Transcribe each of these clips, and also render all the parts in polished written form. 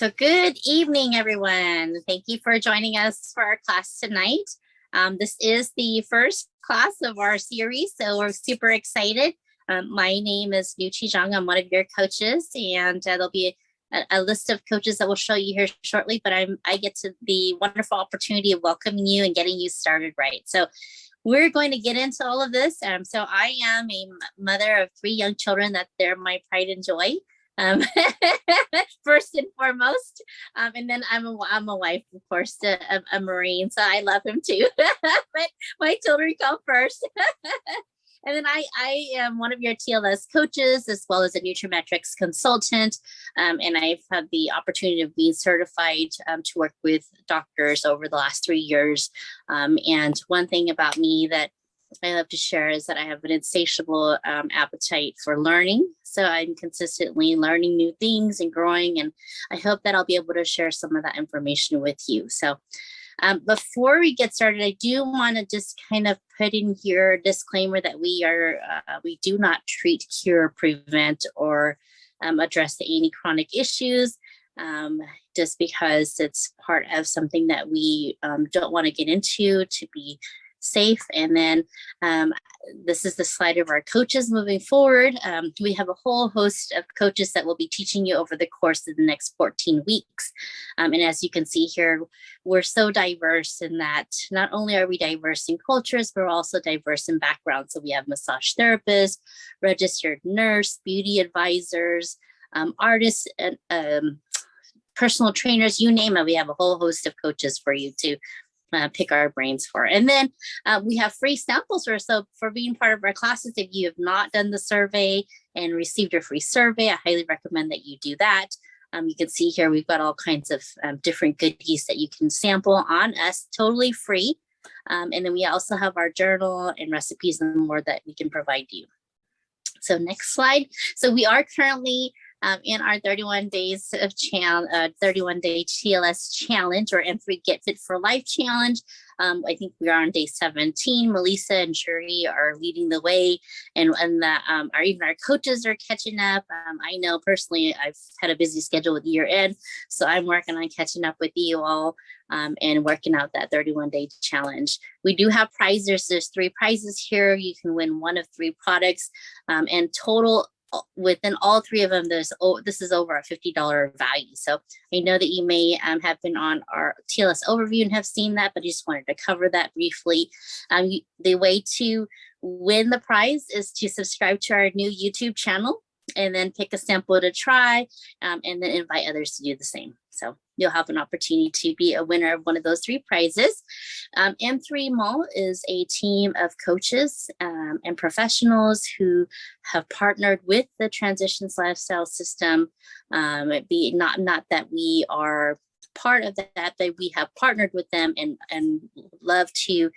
So good evening, everyone. Thank you for joining us for our class tonight. This is the first class of our series, so we're super excited. My name is Nouchi Xiong. I'm one of your coaches, and there'll be a list of coaches that we'll show you here shortly, but I get to the wonderful opportunity of welcoming you and getting you started right. So we're going to get into all of this. So I am a mother of 3 young children that they're my pride and joy. First and foremost, and then I'm a wife, of course, a Marine, so I love him too. But my children come first. And then I am one of your TLS coaches, as well as a Nutrametrix consultant. And I've had the opportunity of being certified to work with doctors over the last 3 years. And one thing about me that I love to share is that I have an insatiable appetite for learning. So I'm consistently learning new things and growing. And I hope that I'll be able to share some of that information with you. So before we get started, I do want to just kind of put in here a disclaimer that we do not treat, cure, prevent, or address any chronic issues. Just because it's part of something that we don't want to get into to be safe. And then this is the slide of our coaches moving forward. We have a whole host of coaches that will be teaching you over the course of the next 14 weeks. And as you can see here, we're so diverse in that not only are we diverse in cultures, but we're also diverse in backgrounds. So we have massage therapists, registered nurse, beauty advisors, artists, and personal trainers, you name it. We have a whole host of coaches for you to pick our brains for. And then we have free samples for being part of our classes. If you have not done the survey and received your free survey, I highly recommend that you do that. You can see here, we've got all kinds of different goodies that you can sample on us, totally free. And then we also have our journal and recipes and more that we can provide you. So next slide. So we are currently in our 31 days of 31-day TLS challenge, or M3 Get Fit for Life challenge. I think we are on day 17. Melissa and Shuri are leading the way, and even our coaches are catching up. I know personally I've had a busy schedule with year end, so I'm working on catching up with you all and working out that 31-day challenge. We do have prizes. There's 3 prizes here. You can win one of 3 products, and total within all 3 of them, this is over a $50 value. So I know that you may have been on our TLS overview and have seen that, but I just wanted to cover that briefly. The way to win the prize is to subscribe to our new YouTube channel and then pick a sample to try, and then invite others to do the same. So you'll have an opportunity to be a winner of one of those 3 prizes. M3 Mall is a team of coaches and professionals who have partnered with the Transitions Lifestyle System. Not that we are part of that, but we have partnered with them and love to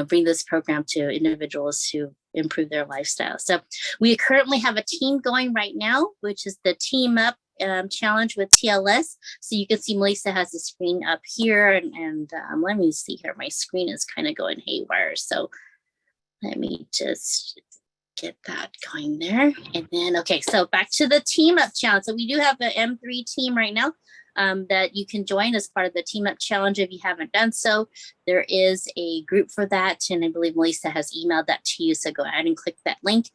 bring this program to individuals to improve their lifestyle. So we currently have a team going right now, which is the Team Up challenge with TLS. So you can see Melissa has the screen up here, and let me see here. My screen is kind of going haywire. So let me just get that going there. And then, okay, so back to the Team Up challenge. So we do have the M3 team right now that you can join as part of the Team Up challenge if you haven't done so. There is a group for that, and I believe Melissa has emailed that to you, so go ahead and click that link.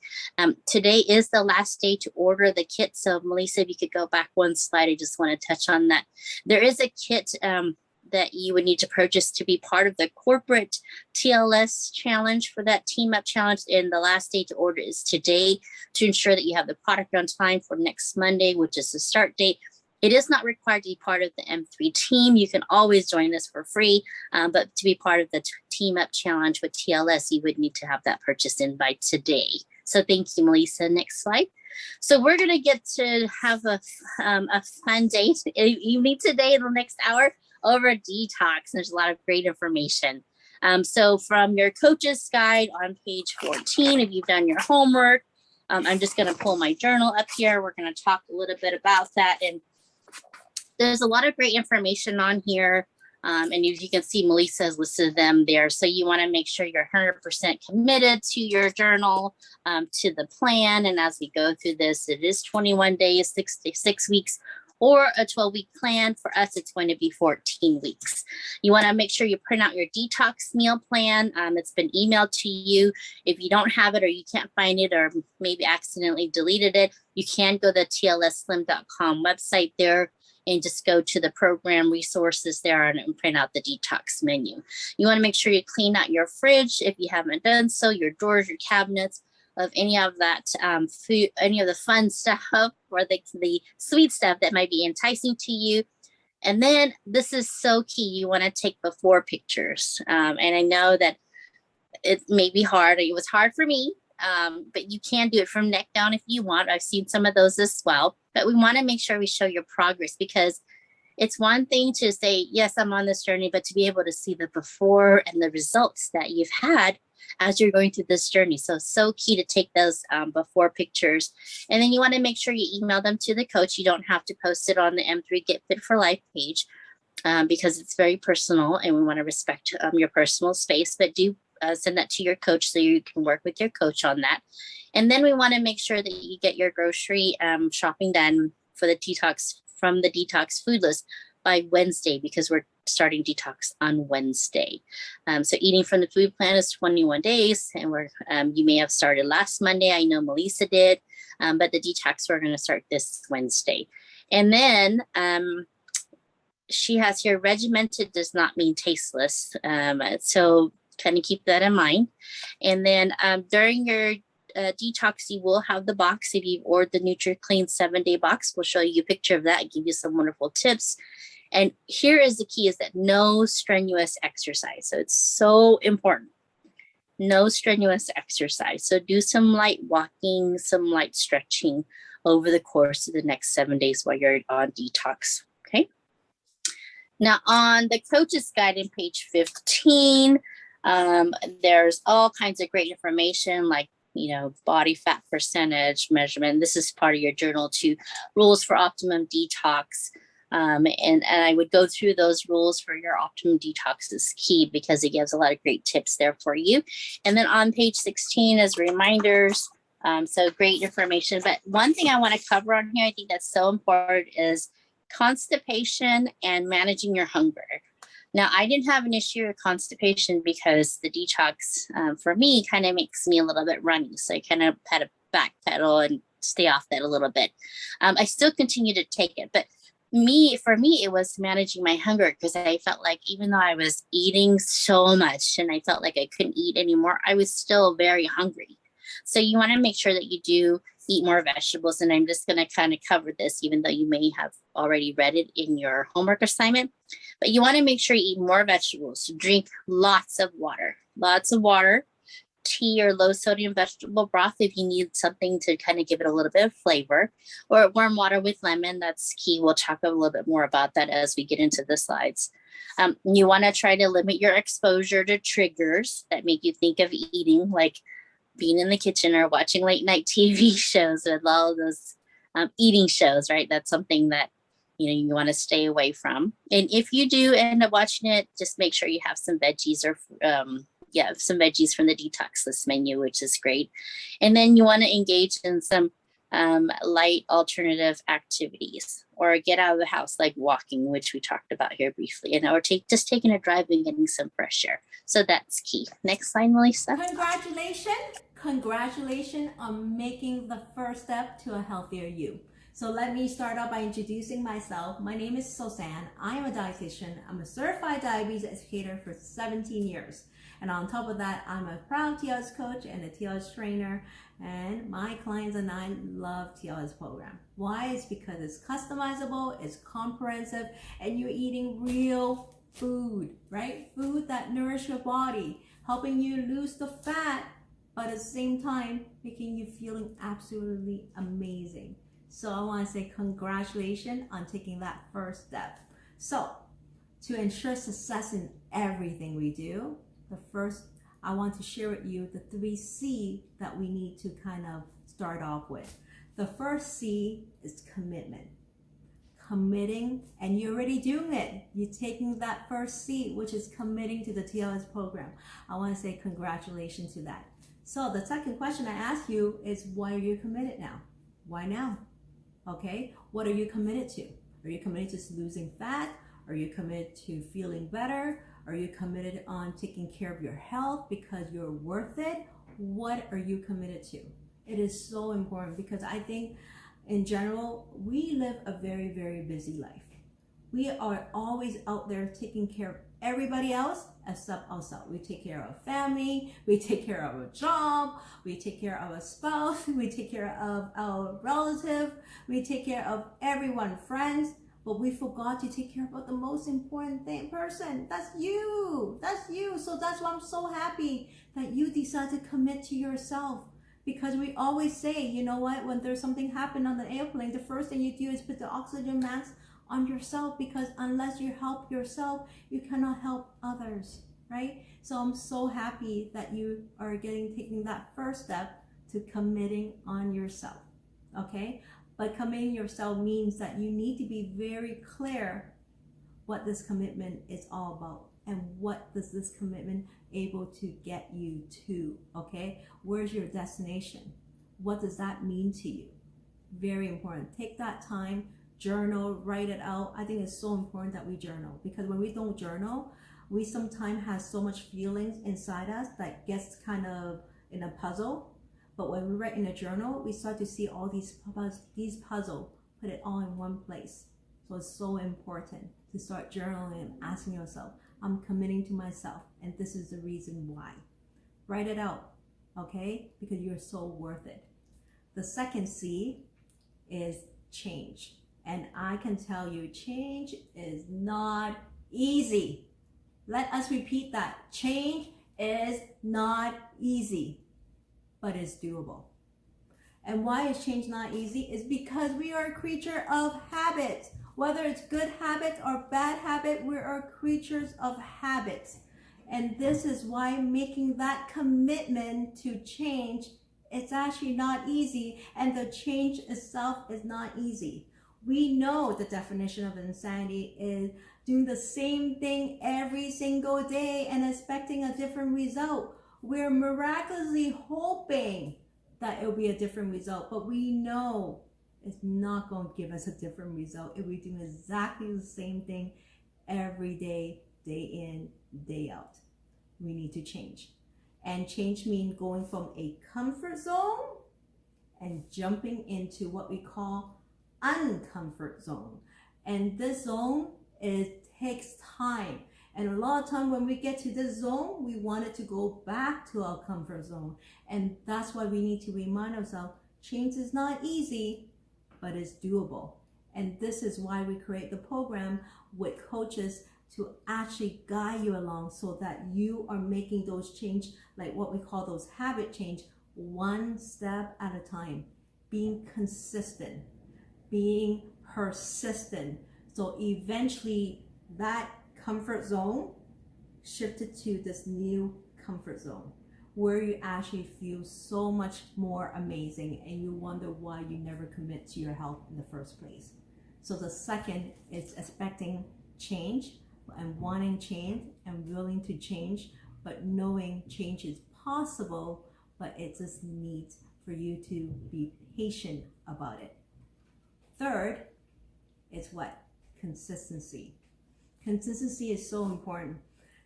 Today is the last day to order the kit, so Melissa, if you could go back one slide, I just want to touch on that. There is a kit that you would need to purchase to be part of the corporate TLS challenge for that Team Up challenge, and the last day to order is today to ensure that you have the product on time for next Monday, which is the start date. It is not required to be part of the M3 team. You can always join us for free, but to be part of the Team Up challenge with TLS, you would need to have that purchased in by today. So thank you, Melissa. Next slide. So we're going to get to have a fun day, evening today in the next hour over Detox. There's a lot of great information. So from your coach's guide on page 14, if you've done your homework, I'm just going to pull my journal up here. We're going to talk a little bit about that, and there's a lot of great information on here. And as you can see, Melissa has listed them there. So you want to make sure you're 100% committed to your journal, to the plan. And as we go through this, it is 21 days, 6 weeks, or a 12-week plan. For us, it's going to be 14 weeks. You want to make sure you print out your detox meal plan. It's been emailed to you. If you don't have it or you can't find it or maybe accidentally deleted it, you can go to the tlsslim.com website there and just go to the program resources there and print out the detox menu. You want to make sure you clean out your fridge if you haven't done so, your drawers, your cabinets, of any of that food, any of the fun stuff or the sweet stuff that might be enticing to you. And then this is so key. You want to take before pictures. And I know that it may be hard. It was hard for me, but you can do it from neck down if you want. I've seen some of those as well. But we want to make sure we show your progress, because it's one thing to say, yes, I'm on this journey, but to be able to see the before and the results that you've had as you're going through this journey. So key to take those before pictures. And then you want to make sure you email them to the coach. You don't have to post it on the M3 Get Fit for Life page because it's very personal and we want to respect your personal space, but do send that to your coach so you can work with your coach on that. And then we want to make sure that you get your grocery shopping done for the detox from the detox food list by Wednesday, because we're starting detox on Wednesday. So eating from the food plan is 21 days, and we're you may have started last Monday. I know Melissa did, but the detox we're going to start this Wednesday. And then she has here, regimented does not mean tasteless. So kind of keep that in mind. And then during your detox, you will have the box. If you've ordered the NutriClean 7-day box, we'll show you a picture of that, give you some wonderful tips. And here is the key, is that no strenuous exercise. So it's so important. No strenuous exercise. So do some light walking, some light stretching over the course of the next 7 days while you're on detox. Okay. Now on the coach's guide on page 15, there's all kinds of great information, like body fat percentage measurement. This is part of your journal too. Rules for optimum detox. And I would go through those rules for your optimum detox is key, because it gives a lot of great tips there for you. And then on page 16 is reminders. So great information. But one thing I want to cover on here, I think that's so important, is constipation and managing your hunger. Now, I didn't have an issue with constipation because the detox for me kind of makes me a little bit runny. So I kind of had to backpedal and stay off that a little bit. I still continue to take it, but for me, it was managing my hunger, because I felt like even though I was eating so much and I felt like I couldn't eat anymore, I was still very hungry. So you want to make sure that you do eat more vegetables. And I'm just going to kind of cover this, even though you may have already read it in your homework assignment. But you want to make sure you eat more vegetables. Drink lots of water, tea or low sodium vegetable broth if you need something to kind of give it a little bit of flavor, or warm water with lemon. That's key. We'll talk a little bit more about that as we get into the slides. You want to try to limit your exposure to triggers that make you think of eating, like being in the kitchen or watching late night TV shows with all of those eating shows, right? That's something that you want to stay away from. And if you do end up watching it, just make sure you have some veggies or some veggies from the detox list menu, which is great. And then you want to engage in some light alternative activities, or get out of the house, like walking, which we talked about here briefly, or just taking a drive and getting some fresh air. So that's key. Next slide, Melissa. Congratulations on making the first step to a healthier you. So let me start off by introducing myself. My name is Sosan. I am a dietitian. I'm a certified diabetes educator for 17 years. And on top of that, I'm a proud TLS coach and a TLS trainer. And my clients and I love TLS program. Why? It's because it's customizable, it's comprehensive, and you're eating real food, right? Food that nourish your body, helping you lose the fat, but at the same time, making you feeling absolutely amazing. So I want to say congratulations on taking that first step. So to ensure success in everything we do, I want to share with you the 3 C that we need to kind of start off with. The first C is commitment. Committing, and you're already doing it. You're taking that first C, which is committing to the TLS program. I want to say congratulations to that. So the second question I ask you is, why are you committed now? Why now? Okay, what are you committed to? Are you committed to losing fat? Are you committed to feeling better? Are you committed on taking care of your health because you're worth it? What are you committed to? It is so important because I think in general, we live a very, very busy life. We are always out there taking care of everybody else except ourselves. We take care of our family, we take care of our job, we take care of our spouse, we take care of our relative, we take care of everyone, friends, but we forgot to take care about the most important person. That's you. That's you. So that's why I'm so happy that you decide to commit to yourself. Because we always say, you know what, when there's something happen on the airplane, the first thing you do is put the oxygen mask on yourself, because unless you help yourself, you cannot help others, right? So I'm so happy that you are taking that first step to committing on yourself, okay? But committing yourself means that you need to be very clear what this commitment is all about and what does this commitment able to get you to, okay? Where's your destination? What does that mean to you? Very important. Take that time, journal, write it out. I think it's so important that we journal, because when we don't journal, we sometimes have so much feelings inside us that gets kind of in a puzzle. But when we write in a journal, we start to see all these puzzle, put it all in one place. So it's so important to start journaling and asking yourself, I'm committing to myself, and this is the reason why. Write it out, okay? Because you're so worth it. The second C is change. And I can tell you, change is not easy. Let us repeat that. Change is not easy, but it's doable. And why is change not easy? Is because we are a creature of habit. Whether it's good habit or bad habit, we are creatures of habits. And this is why making that commitment to change, it's actually not easy, and the change itself is not easy. We know the definition of insanity is doing the same thing every single day and expecting a different result. We're miraculously hoping that it'll be a different result, but we know it's not going to give us a different result if we do exactly the same thing every day, day in, day out. We need to change. And change means going from a comfort zone and jumping into what we call uncomfort zone. And this zone, it takes time. And a lot of time when we get to this zone, we want it to go back to our comfort zone. And that's why we need to remind ourselves, change is not easy, but it's doable. And this is why we create the program with coaches to actually guide you along so that you are making those change, like what we call those habit change, one step at a time, being consistent, being persistent. So eventually that comfort zone shifted to this new comfort zone where you actually feel so much more amazing, and you wonder why you never commit to your health in the first place. So the second is expecting change and wanting change and willing to change, but knowing change is possible, but it just needs for you to be patient about it. Third is what? Consistency. Consistency is so important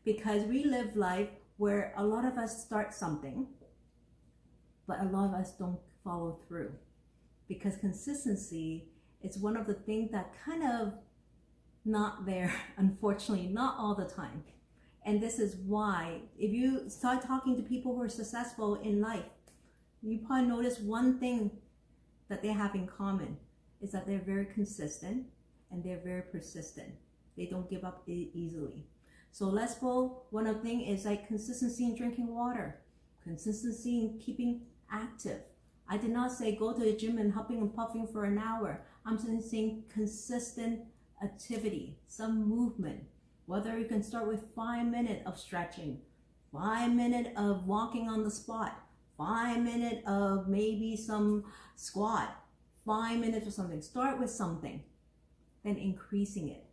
because we live life where a lot of us start something, but a lot of us don't follow through, because consistency is one of the things that kind of not there, unfortunately, not all the time. And this is why if you start talking to people who are successful in life, you probably notice one thing that they have in common is that they're very consistent and they're very persistent. They don't give up easily. So let's go, one of the things is like consistency in drinking water, consistency in keeping active. I did not say go to the gym and huffing and puffing for an hour. I'm saying consistent activity, some movement. Whether you can start with 5 minutes of stretching, 5 minutes of walking on the spot, 5 minutes of maybe some squat, 5 minutes or something. Start with something, then increasing it.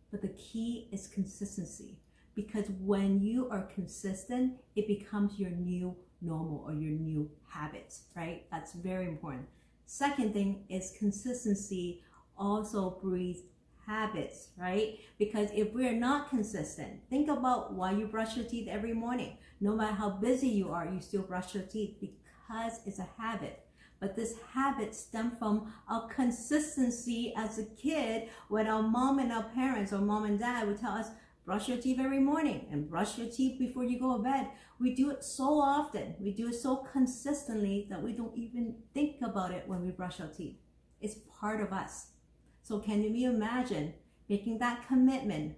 But the key is consistency, because when you are consistent, it becomes your new normal or your new habits, right? That's very important. Second thing is consistency also breeds habits, right? Because if we're not consistent, think about why you brush your teeth every morning. No matter how busy you are, you still brush your teeth because it's a habit. But this habit stemmed from our consistency as a kid when our mom and our parents or mom and dad would tell us, brush your teeth every morning and brush your teeth before you go to bed. We do it so often. We do it so consistently that we don't even think about it when we brush our teeth. It's part of us. So can you imagine making that commitment,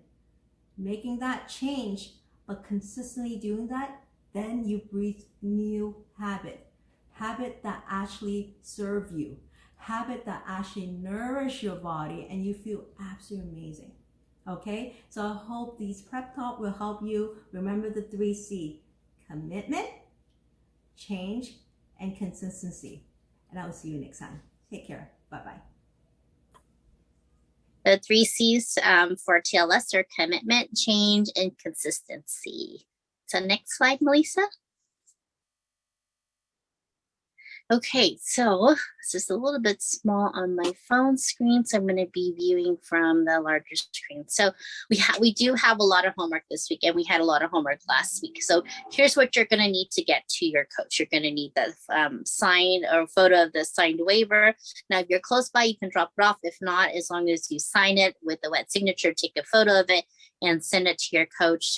making that change, but consistently doing that? Then you breathe new habit that actually serve you, habit that actually nourish your body, and you feel absolutely amazing. Okay, so I hope these prep talk will help you remember the 3C: commitment, change, and consistency. And I will see you next time. Take care. Bye-bye. The 3Cs for TLS are commitment, change, and consistency. So next slide, Melissa. Okay, so it's just a little bit small on my phone screen, so I'm going to be viewing from the larger screen. So we do have a lot of homework this week, and we had a lot of homework last week. So here's what you're going to need to get to your coach. You're going to need the signed or photo of the signed waiver. Now, if you're close by, you can drop it off. If not, as long as you sign it with a wet signature, take a photo of it and send it to your coach.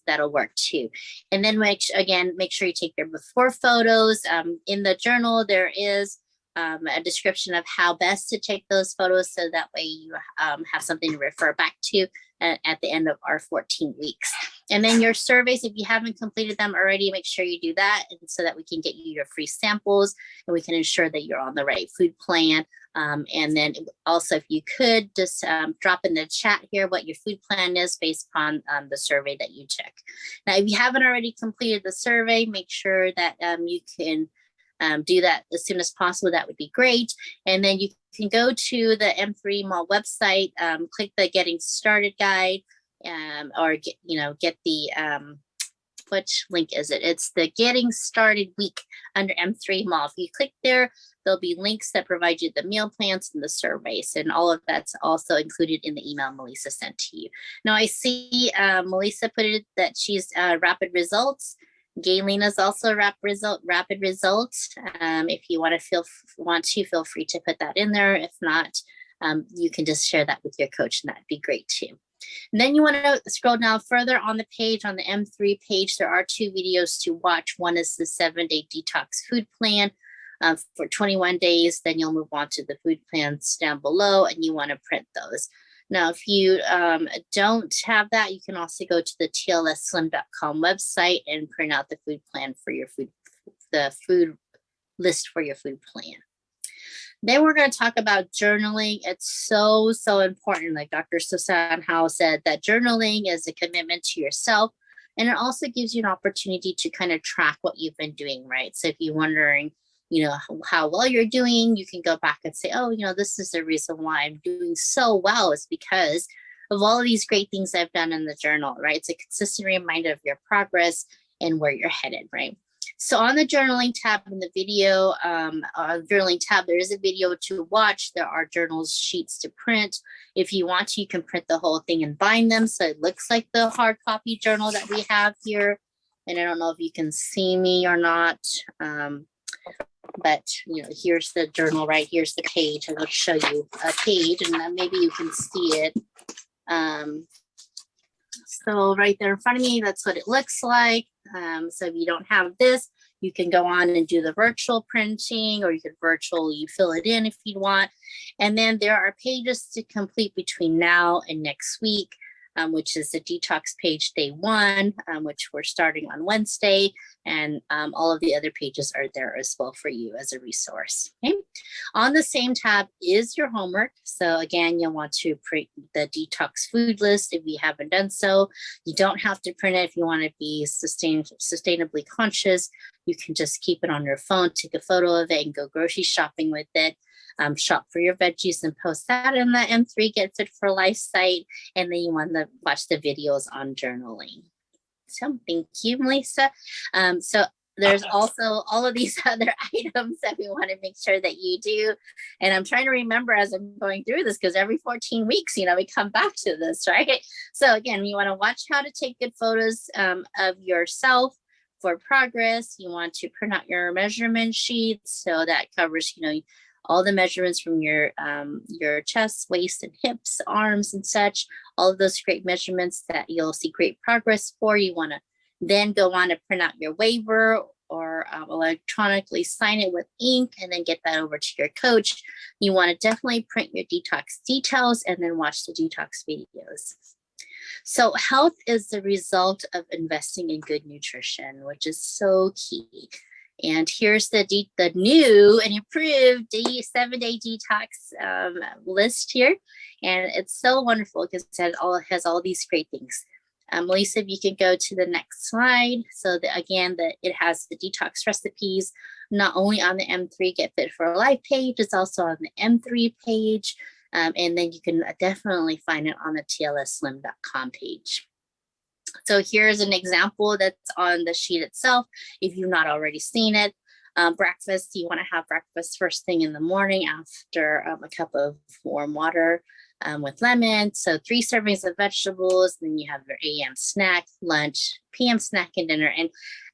That'll work too. And then make sure you take your before photos. In the journal, there is a description of how best to take those photos, so that way you have something to refer back to at the end of our 14 weeks. And then your surveys, if you haven't completed them already, make sure you do that, and so that we can get you your free samples and we can ensure that you're on the right food plan. And then also, if you could just drop in the chat here what your food plan is based upon the survey that you check. Now, if you haven't already completed the survey, make sure that you can do that as soon as possible. That would be great. And then you can go to the M3 Mall website, click the Getting Started guide, or get the which link is it? It's the Getting Started week under M3 Mall. If you click there, there'll be links that provide you the meal plans and the surveys, and all of that's also included in the email Melissa sent to you. Now, I see Melissa put it that she's rapid results. Galen is also rapid results. If you want to feel free to put that in there. If not, you can just share that with your coach, and that'd be great too. And then you want to scroll down further on the page, on the M3 page, there are 2 videos to watch. One is the 7-day detox food plan for 21 days. Then you'll move on to the food plans down below, and you want to print those. Now, if you don't have that, you can also go to the tlsslim.com website and print out the food plan for your the food list for your food plan. Then we're going to talk about journaling. It's so important. Like Dr. Sosan said, that journaling is a commitment to yourself, and it also gives you an opportunity to kind of track what you've been doing, right? So if you're wondering, how well you're doing, you can go back and say, oh, this is the reason why I'm doing so well, is because of all of these great things I've done in the journal, right? It's a consistent reminder of your progress and where you're headed, right? So on the journaling tab in the video, journaling tab, there is a video to watch. There are journal sheets to print. If you want to, you can print the whole thing and bind them, so it looks like the hard copy journal that we have here. And I don't know if you can see me or not. But here's the journal, right? Here's the page. I'm going to show you a page, and then maybe you can see it. So right there in front of me, that's what it looks like. So if you don't have this, you can go on and do the virtual printing, or you could virtually fill it in if you want. And then there are pages to complete between now and next week, which is the detox page day 1, which we're starting on Wednesday. And all of the other pages are there as well for you as a resource. Okay. On the same tab is your homework. So again, you'll want to print the detox food list if you haven't done so. You don't have to print it if you want to be sustainably conscious. You can just keep it on your phone, take a photo of it, and go grocery shopping with it. Shop for your veggies and post that in the M3 Get Fit for Life site. And then you want to watch the videos on journaling. So thank you, Melissa. So there's also all of these other items that we want to make sure that you do. And I'm trying to remember as I'm going through this, because every 14 weeks, we come back to this, right? So again, you want to watch how to take good photos of yourself for progress. You want to print out your measurement sheets. So that covers, all the measurements from your chest, waist, and hips, arms, and such. All of those great measurements that you'll see great progress for. You want to then go on to print out your waiver or electronically sign it with ink and then get that over to your coach. You want to definitely print your detox details and then watch the detox videos. So health is the result of investing in good nutrition, which is so key. And here's the new and improved 7-day detox list here. And it's so wonderful because it has all these great things. Melissa, if you can go to the next slide. So it has the detox recipes, not only on the M3 Get Fit for Life page, it's also on the M3 page. And then you can definitely find it on the tlsslim.com page. So here's an example that's on the sheet itself. If you've not already seen it, breakfast, you want to have breakfast first thing in the morning after a cup of warm water with lemon. So 3 servings of vegetables, then you have your AM snack, lunch, PM snack, and dinner. And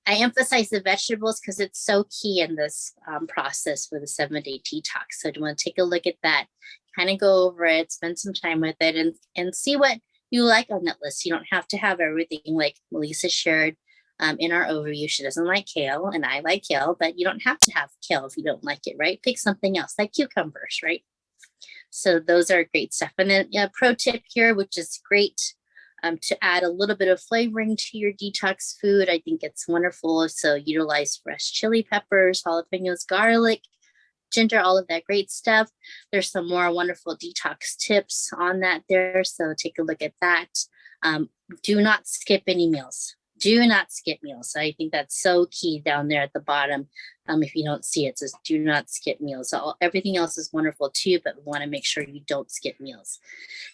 I emphasize the vegetables because it's so key in this process for the 7-day detox. So you want to take a look at that, kind of go over it, spend some time with it, and see what you like on that list. You don't have to have everything like Melissa shared in our overview. She doesn't like kale and I like kale, but you don't have to have kale if you don't like it, right? Pick something else like cucumbers, right? So those are great stuff. And then pro tip here, which is great to add a little bit of flavoring to your detox food. I think it's wonderful. So utilize fresh chili peppers, jalapenos, garlic, ginger, all of that great stuff. There's some more wonderful detox tips on that there. So take a look at that. Do not skip any meals. Do not skip meals. So I think that's so key down there at the bottom. If you don't see it, it says do not skip meals. So everything else is wonderful too, but we want to make sure you don't skip meals.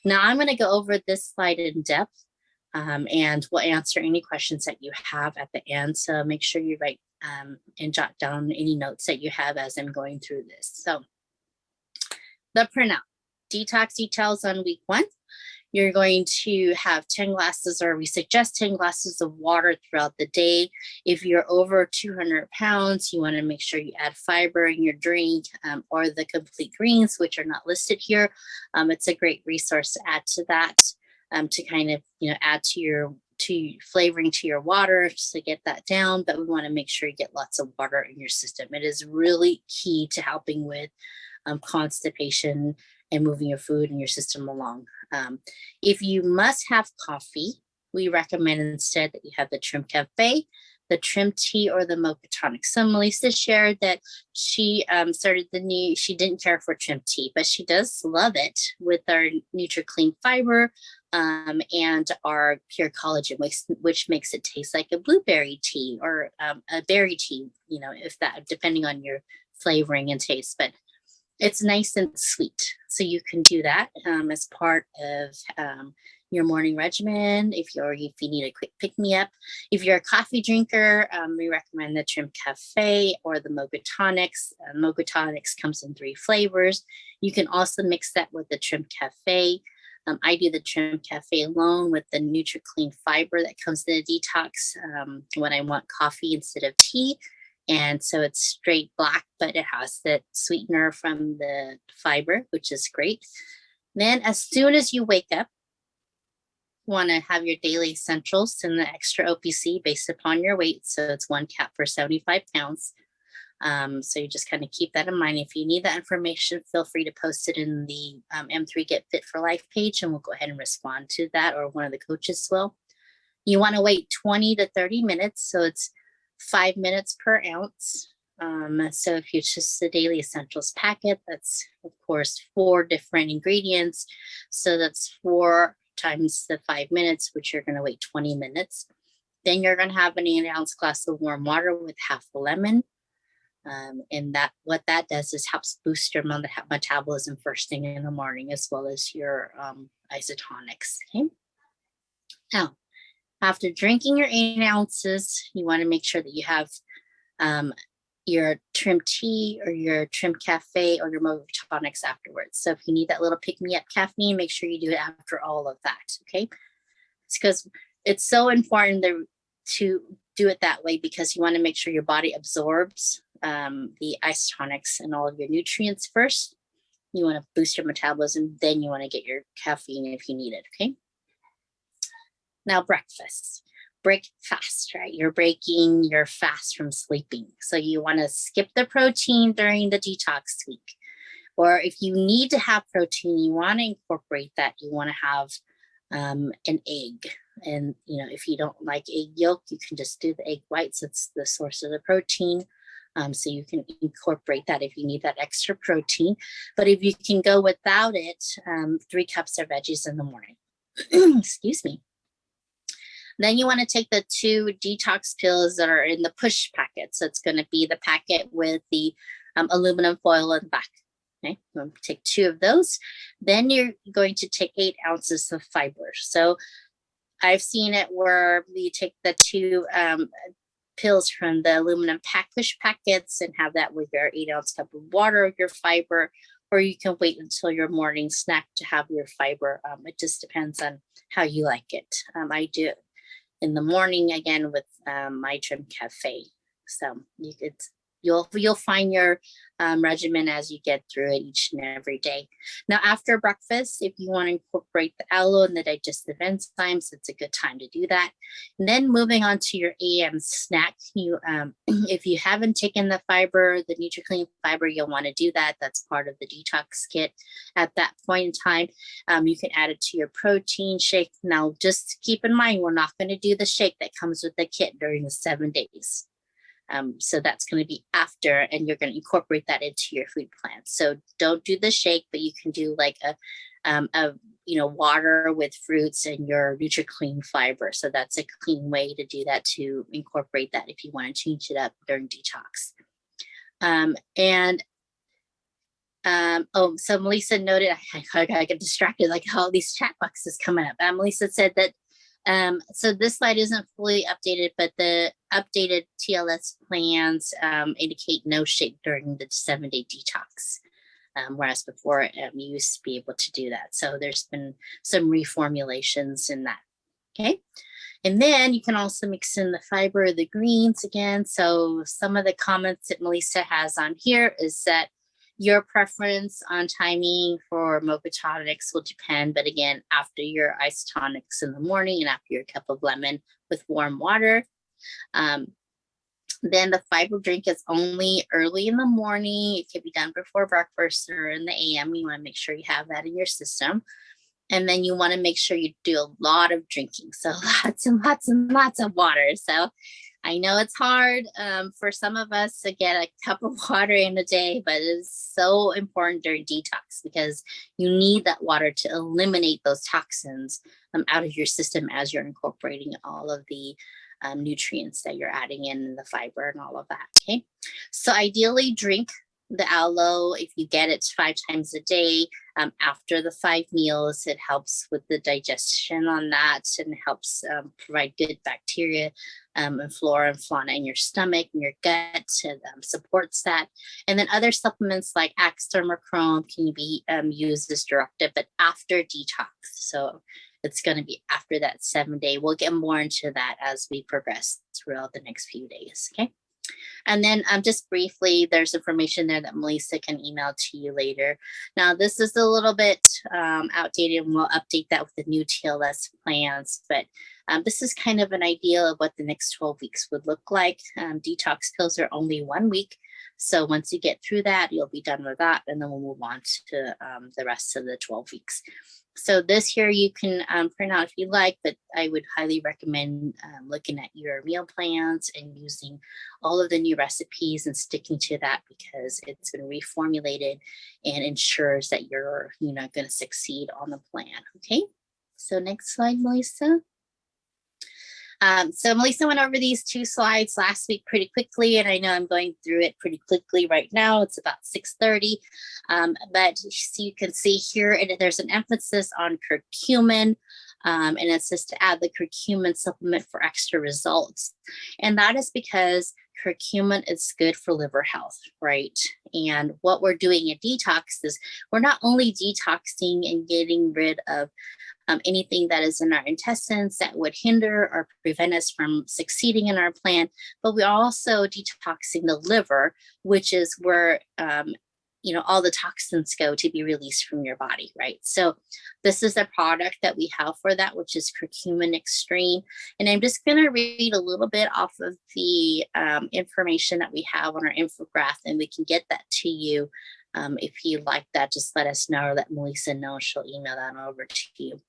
Now I'm going to go over this slide in depth and we'll answer any questions that you have at the end. So make sure you write and jot down any notes that you have as I'm going through this. So the printout, detox details on week 1. You're going to have 10 glasses, or we suggest 10 glasses of water throughout the day. If you're over 200 pounds, you want to make sure you add fiber in your drink or the complete greens, which are not listed here. It's a great resource to add to that, to kind of, add to flavoring to your water just to get that down. But we want to make sure you get lots of water in your system. It is really key to helping with constipation and moving your food and your system along. If you must have coffee, we recommend instead that you have the Trim Cafe, the Trim Tea, or the Mocha Tonic. So Melissa shared that she she didn't care for Trim Tea, but she does love it with our NutriClean fiber and our pure collagen, which makes it taste like a blueberry tea or a berry tea, if that, depending on your flavoring and taste. But it's nice and sweet. So you can do that as part of your morning regimen if you need a quick pick-me-up. If you're a coffee drinker, we recommend the Trim Cafe or the Mocha Tonics. Mocha Tonics comes in 3 flavors. You can also mix that with the Trim Cafe. I do the Trim Cafe alone with the NutriClean fiber that comes in a detox when I want coffee instead of tea. And so it's straight black, but it has that sweetener from the fiber, which is great. Then as soon as you wake up, you want to have your daily essentials and the extra OPC based upon your weight. So it's 1 cap per 75 pounds. So you just kind of keep that in mind. If you need that information, feel free to post it in the M3 Get Fit for Life page, and we'll go ahead and respond to that, or one of the coaches will. You want to wait 20 to 30 minutes. So it's 5 minutes per ounce. So if you just the daily essentials packet, that's of course 4 different ingredients. So that's 4 times the 5 minutes, which you're going to wait 20 minutes. Then you're going to have an 8-ounce glass of warm water with half a lemon. And what that does is helps boost your metabolism first thing in the morning, as well as your isotonics. Okay. Now, after drinking your 8 ounces, you want to make sure that you have your trim tea or your trim cafe or your mocha tonics afterwards. So if you need that little pick-me-up caffeine, make sure you do it after all of that, okay? It's because it's so important to do it that way, because you want to make sure your body absorbs the isotonics and all of your nutrients first. You want to boost your metabolism, then you want to get your caffeine if you need it, okay? Now, breakfast. Break fast, right? You're breaking your fast from sleeping. So you want to skip the protein during the detox week. Or if you need to have protein, you want to incorporate that. You want to have an egg. And, if you don't like egg yolk, you can just do the egg whites. It's the source of the protein. So you can incorporate that if you need that extra protein. But if you can go without it, 3 cups of veggies in the morning. Excuse me. Then you want to take the 2 detox pills that are in the push packet. So it's going to be the packet with the aluminum foil in the back. Okay, I'm going to take 2 of those. Then you're going to take 8 ounces of fiber. So I've seen it where you take the 2 pills from the aluminum push packets and have that with your 8-ounce cup of water, your fiber, or you can wait until your morning snack to have your fiber. It just depends on how you like it. I do it in the morning again with my trim cafe. So you'll find your regimen as you get through it each and every day. Now, after breakfast, if you want to incorporate the aloe and the digestive enzymes, it's a good time to do that. And then moving on to your AM snack, if you haven't taken the fiber, the NutriClean fiber, you'll want to do that. That's part of the detox kit. At that point in time, you can add it to your protein shake. Now, just keep in mind, we're not going to do the shake that comes with the kit during the 7 days. So that's going to be after, and you're going to incorporate that into your food plan. So don't do the shake, but you can do like a water with fruits and your NutriClean fiber. So that's a clean way to do that, to incorporate that if you want to change it up during detox. So Melissa noted, I get distracted, like all these chat boxes coming up. Melissa said that so this slide isn't fully updated, but the updated TLS plans indicate no shake during the 7-day detox. Whereas before you used to be able to do that. So there's been some reformulations in that. Okay. And then you can also mix in the fiber, the greens again. So some of the comments that Melissa has on here is that your preference on timing for mocha tonics will depend, but again, after your isotonics in the morning and after your cup of lemon with warm water. Then the fiber drink is only early in the morning. It can be done before breakfast or in the AM. You want to make sure you have that in your system. And then you want to make sure you do a lot of drinking. So lots and lots and lots of water. So I know it's hard for some of us to get a cup of water in a day, but it's so important during detox because you need that water to eliminate those toxins out of your system as you're incorporating all of the nutrients that you're adding in, the fiber and all of that. Okay. So ideally drink the aloe if you get it 5 times a day after the 5 meals. It helps with the digestion on that and helps provide good bacteria and flora and fauna in your stomach and your gut. It supports that. And then other supplements like Axtermicrome can be used as directed, but after detox. So it's going to be after that 7-day. We'll get more into that as we progress throughout the next few days. Okay. And then just briefly, there's information there that Melissa can email to you later. Now, this is a little bit outdated, and we'll update that with the new TLS plans. But this is kind of an idea of what the next 12 weeks would look like. Detox pills are only 1 week. So once you get through that, you'll be done with that. And then we'll move on to the rest of the 12 weeks. So this here you can print out if you like, but I would highly recommend looking at your meal plans and using all of the new recipes and sticking to that because it's been reformulated and ensures that you're going to succeed on the plan. Okay, so next slide, Melissa. So Melissa went over these 2 slides last week pretty quickly, and I know I'm going through it pretty quickly right now. It's about 6:30, but so you can see here, there's an emphasis on curcumin, and it says to add the curcumin supplement for extra results. And that is because curcumin is good for liver health, right? And what we're doing in detox is we're not only detoxing and getting rid of anything that is in our intestines that would hinder or prevent us from succeeding in our plan, but we're also detoxing the liver, which is where all the toxins go to be released from your body, right? So this is a product that we have for that, which is curcumin extreme. And I'm just going to read a little bit off of the information that we have on our infographic, and we can get that to you. If you like that, just let us know, or let Melissa know. She'll email that over to you.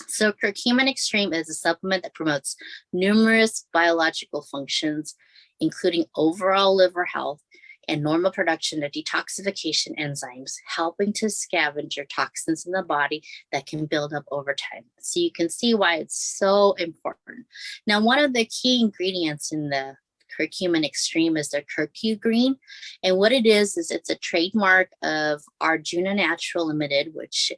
So curcumin extreme is a supplement that promotes numerous biological functions, including overall liver health and normal production of detoxification enzymes, helping to scavenge your toxins in the body that can build up over time. So you can see why it's so important. Now, one of the key ingredients in the curcumin extreme is the curcu green. And what it is it's a trademark of Arjuna Natural Limited, which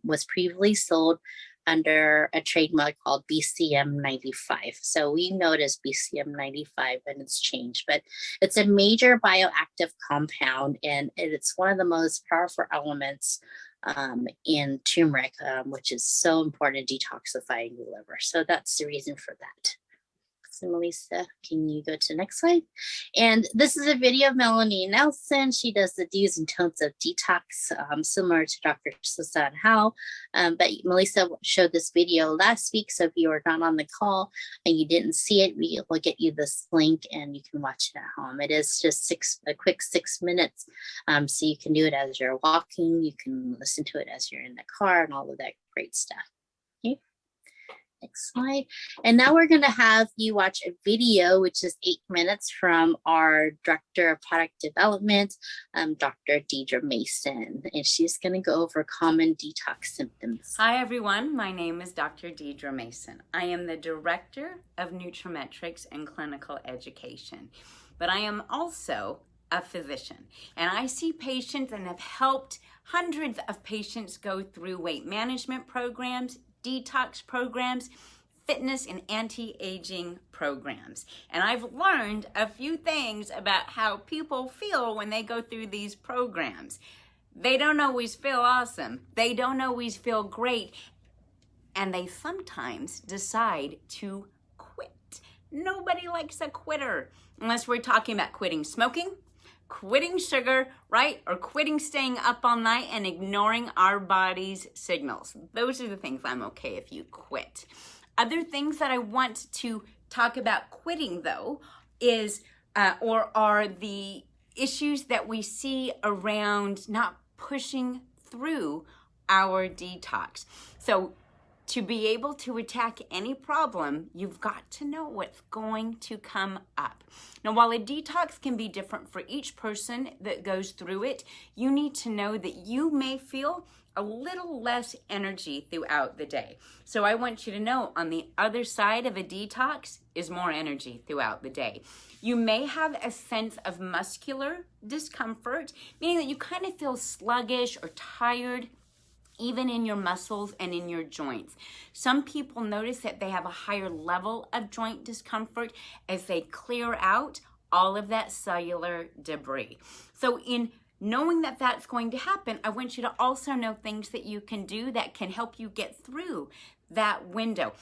was previously sold under a trademark called BCM 95. So we know it as BCM 95 and it's changed, but it's a major bioactive compound, and it's one of the most powerful elements in turmeric, which is so important in detoxifying the liver. So that's the reason for that. So Melissa, can you go to the next slide? And this is a video of Melanie Nelson. She does the do's and don'ts of detox, similar to Dr. Sosan How. But Melissa showed this video last week. So if you are not on the call and you didn't see it, we will get you this link and you can watch it at home. It is just a quick 6 minutes. So you can do it as you're walking. You can listen to it as you're in the car and all of that great stuff. Okay. Next slide. And now we're going to have you watch a video, which is 8 minutes, from our Director of Product Development, Dr. Deidre Mason. And she's going to go over common detox symptoms. Hi, everyone. My name is Dr. Deidre Mason. I am the Director of Nutrametrix and Clinical Education, but I am also a physician. And I see patients and have helped hundreds of patients go through weight management programs, detox programs, fitness and anti-aging programs. And I've learned a few things about how people feel when they go through these programs. They don't always feel awesome. They don't always feel great. And they sometimes decide to quit. Nobody likes a quitter, unless we're talking about quitting smoking, quitting sugar, right? Or quitting staying up all night and ignoring our body's signals. Those are the things I'm okay if you quit. Other things that I want to talk about quitting, though, is are the issues that we see around not pushing through our detox. So to be able to attack any problem, you've got to know what's going to come up. Now, while a detox can be different for each person that goes through it, you need to know that you may feel a little less energy throughout the day. So I want you to know, on the other side of a detox is more energy throughout the day. You may have a sense of muscular discomfort, meaning that you kind of feel sluggish or tired, even in your muscles and in your joints. Some people notice that they have a higher level of joint discomfort as they clear out all of that cellular debris. So in knowing that that's going to happen, I want you to also know things that you can do that can help you get through that window.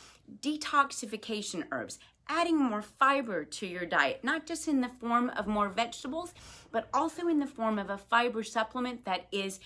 Detoxification herbs, adding more fiber to your diet, not just in the form of more vegetables, but also in the form of a fiber supplement that is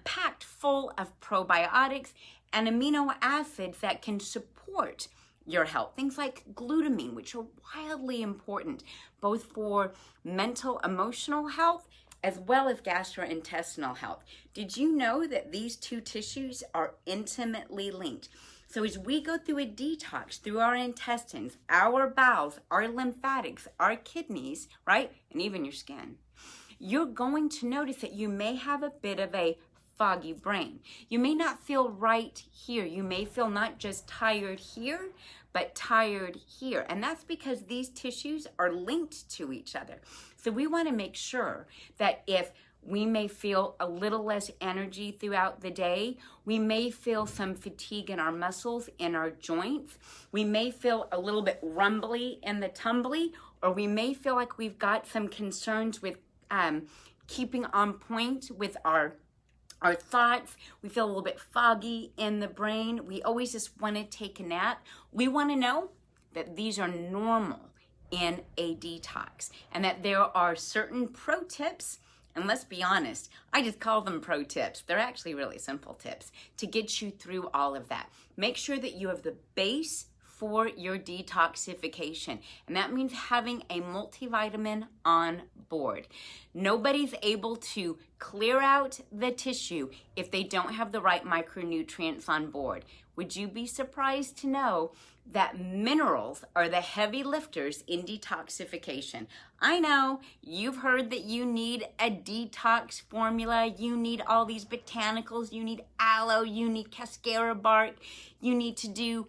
packed full of probiotics and amino acids that can support your health. Things like glutamine, which are wildly important, both for mental, emotional health, as well as gastrointestinal health. Did you know that these two tissues are intimately linked? So as we go through a detox through our intestines, our bowels, our lymphatics, our kidneys, right, and even your skin, you're going to notice that you may have a bit of a foggy brain. You may not feel right here. You may feel not just tired here, but tired here. And that's because these tissues are linked to each other. So we want to make sure that if we may feel a little less energy throughout the day, we may feel some fatigue in our muscles, in our joints, we may feel a little bit rumbly in the tumbly, or we may feel like we've got some concerns with keeping on point with our thoughts. We feel a little bit foggy in the brain. We always just want to take a nap. We want to know that these are normal in a detox, and that there are certain pro tips, and let's be honest, I just call them pro tips. They're actually really simple tips to get you through all of that. Make sure that you have the base for your detoxification, and that means having a multivitamin on board. Nobody's able to clear out the tissue if they don't have the right micronutrients on board. Would you be surprised to know that minerals are the heavy lifters in detoxification? I know you've heard that you need a detox formula, you need all these botanicals, you need aloe, you need cascara bark, you need to do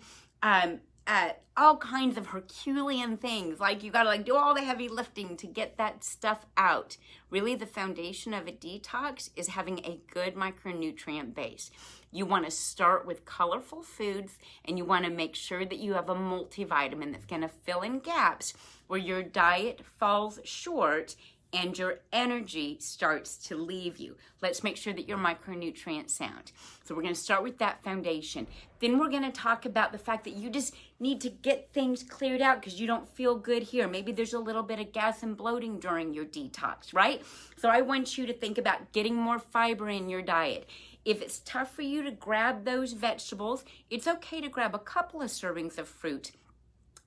all kinds of Herculean things. Like you gotta do all the heavy lifting to get that stuff out. Really, the foundation of a detox is having a good micronutrient base. You want to start with colorful foods, and you want to make sure that you have a multivitamin that's going to fill in gaps where your diet falls short and your energy starts to leave you. Let's make sure that your micronutrients sound. So we're going to start with that foundation. Then we're going to talk about the fact that you just need to get things cleared out because you don't feel good here. Maybe there's a little bit of gas and bloating during your detox, right? So I want you to think about getting more fiber in your diet. If it's tough for you to grab those vegetables, it's okay to grab a couple of servings of fruit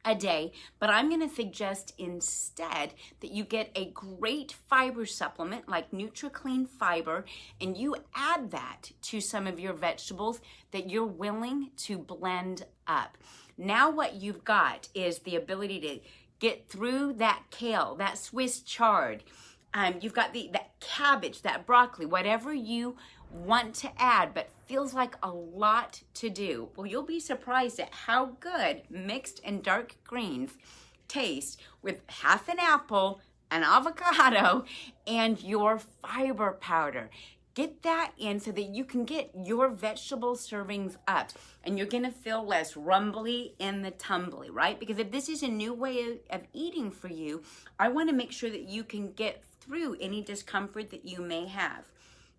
a day, but I'm going to suggest instead that you get a great fiber supplement like NutriClean Fiber, and you add that to some of your vegetables that you're willing to blend up. Now what you've got is the ability to get through that kale, that Swiss chard. You've got that cabbage, that broccoli, whatever you want to add, but feels like a lot to do. Well, you'll be surprised at how good mixed and dark greens taste with half an apple, an avocado, and your fiber powder. Get that in so that you can get your vegetable servings up, and you're gonna feel less rumbly in the tumbly, right? Because if this is a new way of eating for you, I wanna make sure that you can get through any discomfort that you may have.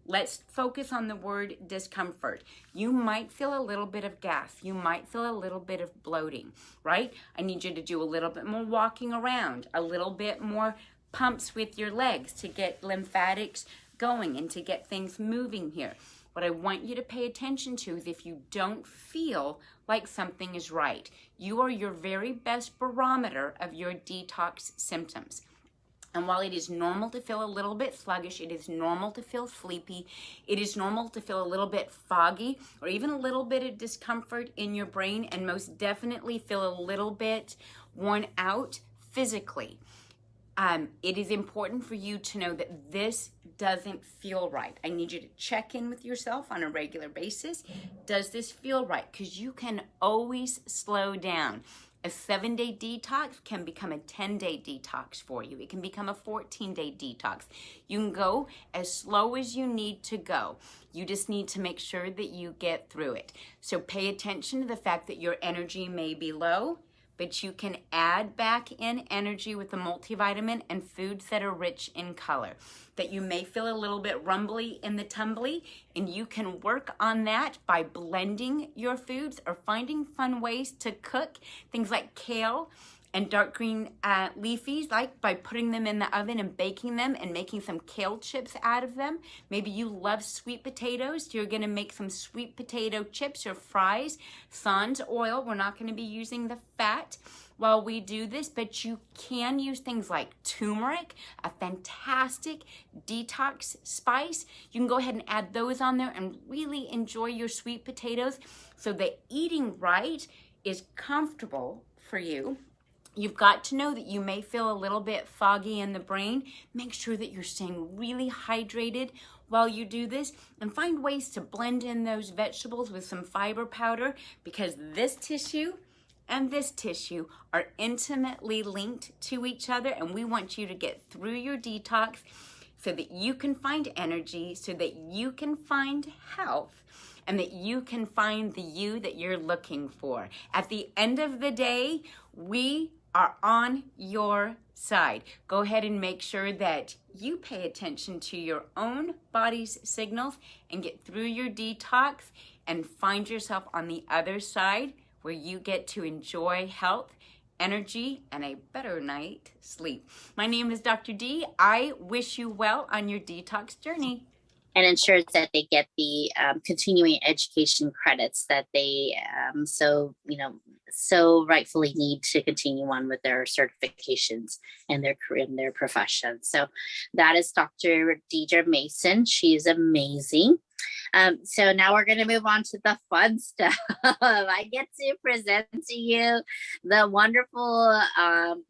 Let's focus on the word discomfort. You might feel a little bit of gas. You might feel a little bit of bloating, right? I need you to do a little bit more walking around, a little bit more pumps with your legs to get lymphatics going and to get things moving here. What I want you to pay attention to is if you don't feel like something is right. You are your very best barometer of your detox symptoms. And while it is normal to feel a little bit sluggish, it is normal to feel sleepy, it is normal to feel a little bit foggy or even a little bit of discomfort in your brain, and most definitely feel a little bit worn out physically. It is important for you to know that this doesn't feel right. I need you to check in with yourself on a regular basis. Does this feel right? Because you can always slow down. A 7-day detox can become a 10-day detox for you. It can become a 14-day detox. You can go as slow as you need to go. You just need to make sure that you get through it. So pay attention to the fact that your energy may be low, but you can add back in energy with the multivitamin and foods that are rich in color. That you may feel a little bit rumbly in the tumbly, and you can work on that by blending your foods or finding fun ways to cook things like kale and dark green leafies, like by putting them in the oven and baking them and making some kale chips out of them. Maybe you love sweet potatoes, so you're gonna make some sweet potato chips or fries. Sans oil, we're not gonna be using the fat while we do this, but you can use things like turmeric, a fantastic detox spice. You can go ahead and add those on there and really enjoy your sweet potatoes so that eating right is comfortable for you. You've got to know that you may feel a little bit foggy in the brain. Make sure that you're staying really hydrated while you do this, and find ways to blend in those vegetables with some fiber powder, because this tissue and this tissue are intimately linked to each other, and we want you to get through your detox so that you can find energy, so that you can find health, and that you can find the you that you're looking for. At the end of the day, we are on your side. Go ahead and make sure that you pay attention to your own body's signals and get through your detox and find yourself on the other side where you get to enjoy health, energy, and a better night's sleep. My name is Dr. D. I wish you well on your detox journey. And ensures that they get the continuing education credits that they so rightfully need to continue on with their certifications and their career and their profession. So that is Dr. Deidre Mason. She's amazing. So now we're going to move on to the fun stuff. I get to present to you the wonderful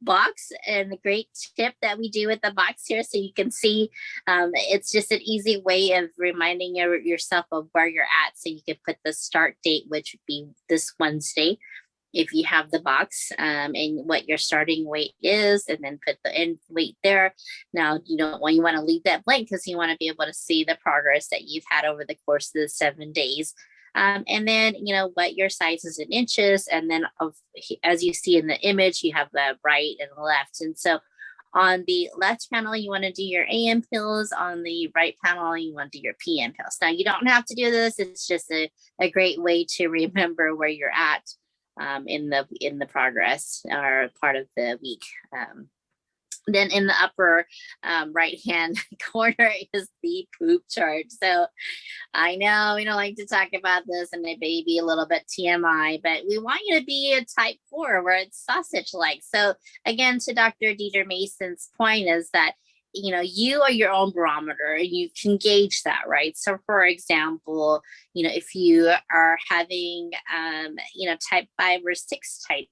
box and the great tip that we do with the box here. So you can see it's just an easy way of reminding yourself of where you're at. So you can put the start date, which would be this Wednesday, if you have the box, and what your starting weight is, and then put the end weight there. Now, you want to leave that blank because you want to be able to see the progress that you've had over the course of the 7 days. And then, what your size is in inches. And then as you see in the image, you have the right and the left. And so on the left panel, you want to do your AM pills. On the right panel, you want to do your PM pills. Now, you don't have to do this. It's just a great way to remember where you're at in the progress or part of the week. Then in the upper right hand corner is the poop chart. So I know we don't like to talk about this and it may be a little bit TMI, but we want you to be a type 4 where it's sausage like. So again, to Dr. Deidre Mason's point is that you are your own barometer and you can gauge that, right? So for example, if you are having, type 5 or 6 type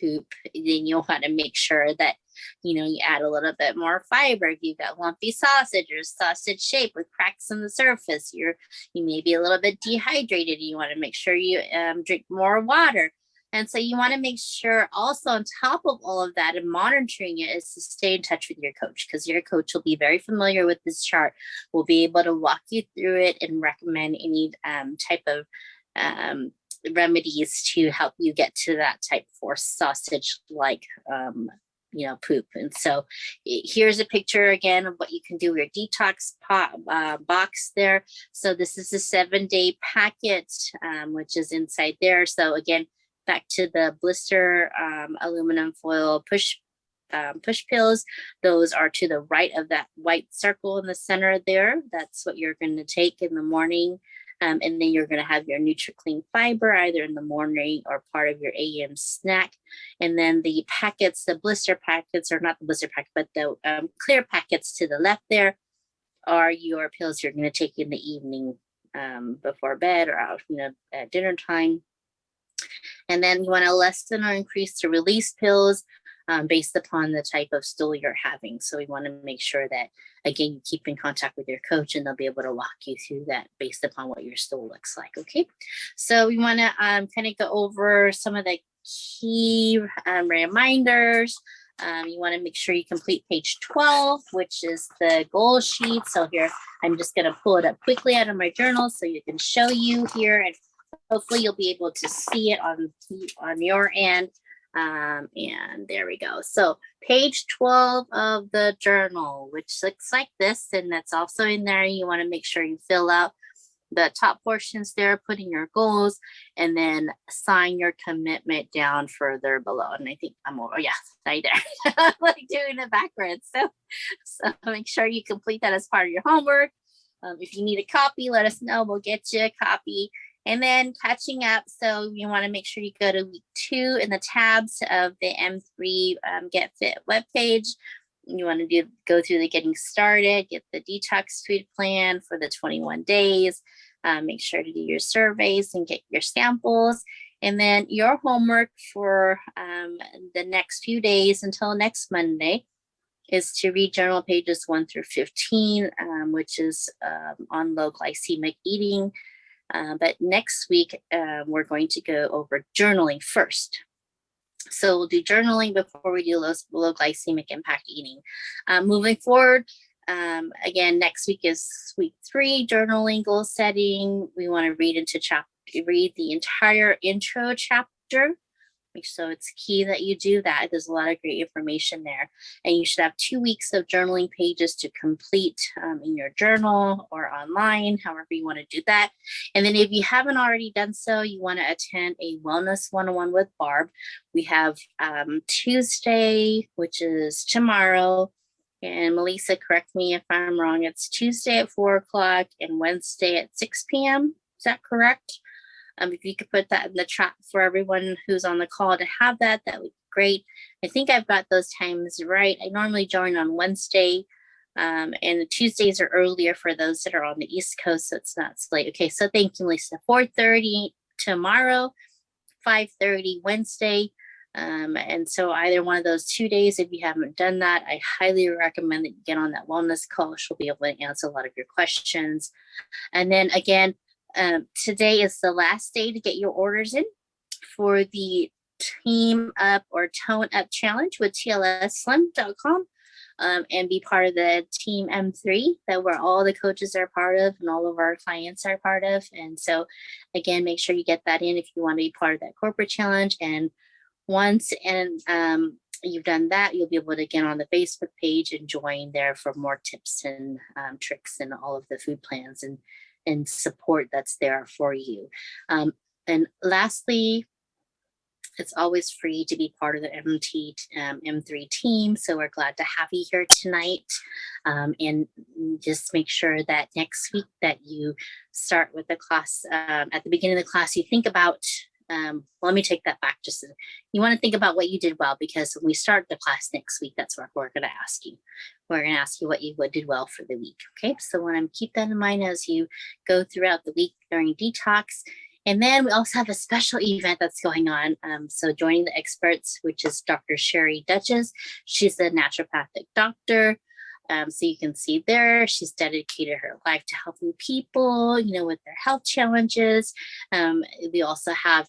poop, then you'll want to make sure that, you add a little bit more fiber. If you've got lumpy sausage or sausage shape with cracks in the surface, you may be a little bit dehydrated. You want to make sure you drink more water. And so you want to make sure also on top of all of that and monitoring it is to stay in touch with your coach, because your coach will be very familiar with this chart, will be able to walk you through it and recommend any type of remedies to help you get to that type 4 sausage like poop. And so here's a picture again of what you can do with your detox box there. So this is a 7-day packet, which is inside there. So again, back to the blister aluminum foil push pills. Those are to the right of that white circle in the center there. That's what you're going to take in the morning. And then you're going to have your NutriClean fiber either in the morning or part of your AM snack. And then the packets, the blister packets, or not the blister packet, but the clear packets to the left there are your pills you're going to take in the evening before bed or out, at dinner time. And then you want to lessen or increase the release pills based upon the type of stool you're having. So we want to make sure that, again, you keep in contact with your coach and they'll be able to walk you through that based upon what your stool looks like. Okay. So we want to kind of go over some of the key reminders. You want to make sure you complete page 12, which is the goal sheet. So here, I'm just going to pull it up quickly out of my journal so you can show you here, and hopefully you'll be able to see it on your end. And there we go. So page 12 of the journal, which looks like this, and that's also in there. You want to make sure you fill out the top portions there, put in your goals, and then sign your commitment down further below. And I think I'm over, right there. I'm like doing it backwards. So make sure you complete that as part of your homework. If you need a copy, let us know. We'll get you a copy. And then catching up, so you want to make sure you go to week 2 in the tabs of the M3 Get Fit webpage. You want to go through the getting started, get the detox food plan for the 21 days, make sure to do your surveys and get your samples. And then your homework for the next few days until next Monday is to read journal pages 1 through 15, which is on low glycemic eating. But next week, we're going to go over journaling first. So we'll do journaling before we do low glycemic impact eating. Moving forward, again, next week is week 3, journaling, goal setting. We want to read the entire intro chapter. So it's key that you do that. There's a lot of great information there. And you should have 2 weeks of journaling pages to complete in your journal or online, however you want to do that. And then if you haven't already done so, you want to attend a wellness 101 with Barb. We have Tuesday, which is tomorrow. And Melissa, correct me if I'm wrong. It's Tuesday at 4 o'clock and Wednesday at 6 p.m. Is that correct? If you could put that in the chat for everyone who's on the call to have that, that would be great. I think I've got those times right. I normally join on Wednesday, and the Tuesdays are earlier for those that are on the East Coast, so it's not so late. Okay, so thank you, Lisa. 4:30 tomorrow, 5:30 Wednesday. And so either one of those 2 days, if you haven't done that, I highly recommend that you get on that wellness call. She'll be able to answer a lot of your questions. And then again, today is the last day to get your orders in for the Team Up or Tone Up Challenge with TLSslim.com, and be part of the Team M3 that where all the coaches are part of and all of our clients are part of. And so again, make sure you get that in if you want to be part of that corporate challenge. And once you've done that, you'll be able to get on the Facebook page and join there for more tips and tricks and all of the food plans and support that's there for you. And lastly, it's always free to be part of the M3 team. So we're glad to have you here tonight. And just make sure that next week that you start with the class, at the beginning of the class, you think about, let me take that back. You want to think about what you did well, because when we start the class next week, that's what we're going to ask you. We're going to ask you what you did well for the week. Okay, so want to keep that in mind as you go throughout the week during detox. And then we also have a special event that's going on. So joining the experts, which is Dr. Sherry Duchess. She's a naturopathic doctor. So you can see there, she's dedicated her life to helping people, with their health challenges. We also have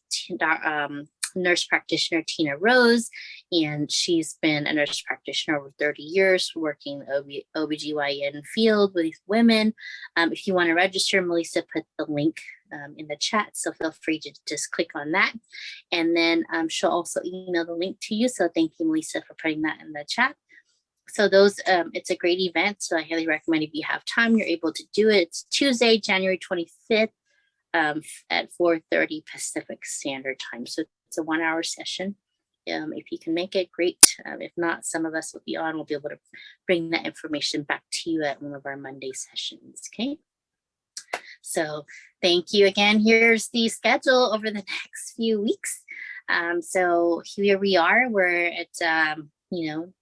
nurse practitioner Tina Rose, and she's been a nurse practitioner over 30 years, working the OBGYN field with women. If you want to register, Melissa put the link in the chat, so feel free to just click on that. And then she'll also email the link to you. So thank you, Melissa, for putting that in the chat. So those, it's a great event. So I highly recommend if you have time, you're able to do it. It's Tuesday, January 25th at 4:30 Pacific Standard Time. So it's a 1-hour session. If you can make it, great. If not, some of us will be on. We'll be able to bring that information back to you at one of our Monday sessions. Okay. So thank you again. Here's the schedule over the next few weeks. So here we are. We're at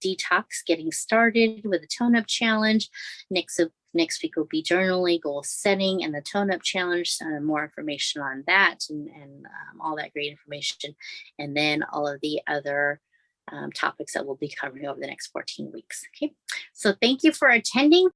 detox, getting started with the tone up challenge. Next week will be journaling, goal setting, and the tone up challenge. More information on that and all that great information. And then all of the other topics that we'll be covering over the next 14 weeks. Okay. So thank you for attending.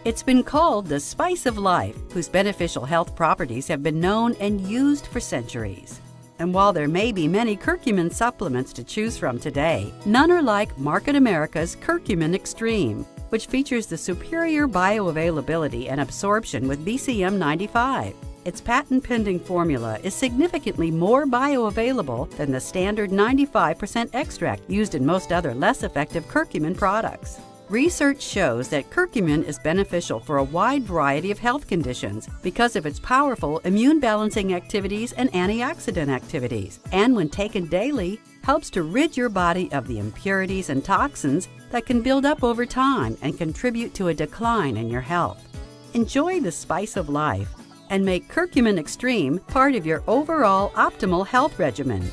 It's been called the spice of life, whose beneficial health properties have been known and used for centuries. And while there may be many curcumin supplements to choose from today, none are like Market America's Curcumin Extreme, which features the superior bioavailability and absorption with BCM 95. Its patent-pending formula is significantly more bioavailable than the standard 95% extract used in most other less effective curcumin products. Research shows that curcumin is beneficial for a wide variety of health conditions because of its powerful immune-balancing activities and antioxidant activities, and when taken daily, helps to rid your body of the impurities and toxins that can build up over time and contribute to a decline in your health. Enjoy the spice of life and make Curcumin Extreme part of your overall optimal health regimen.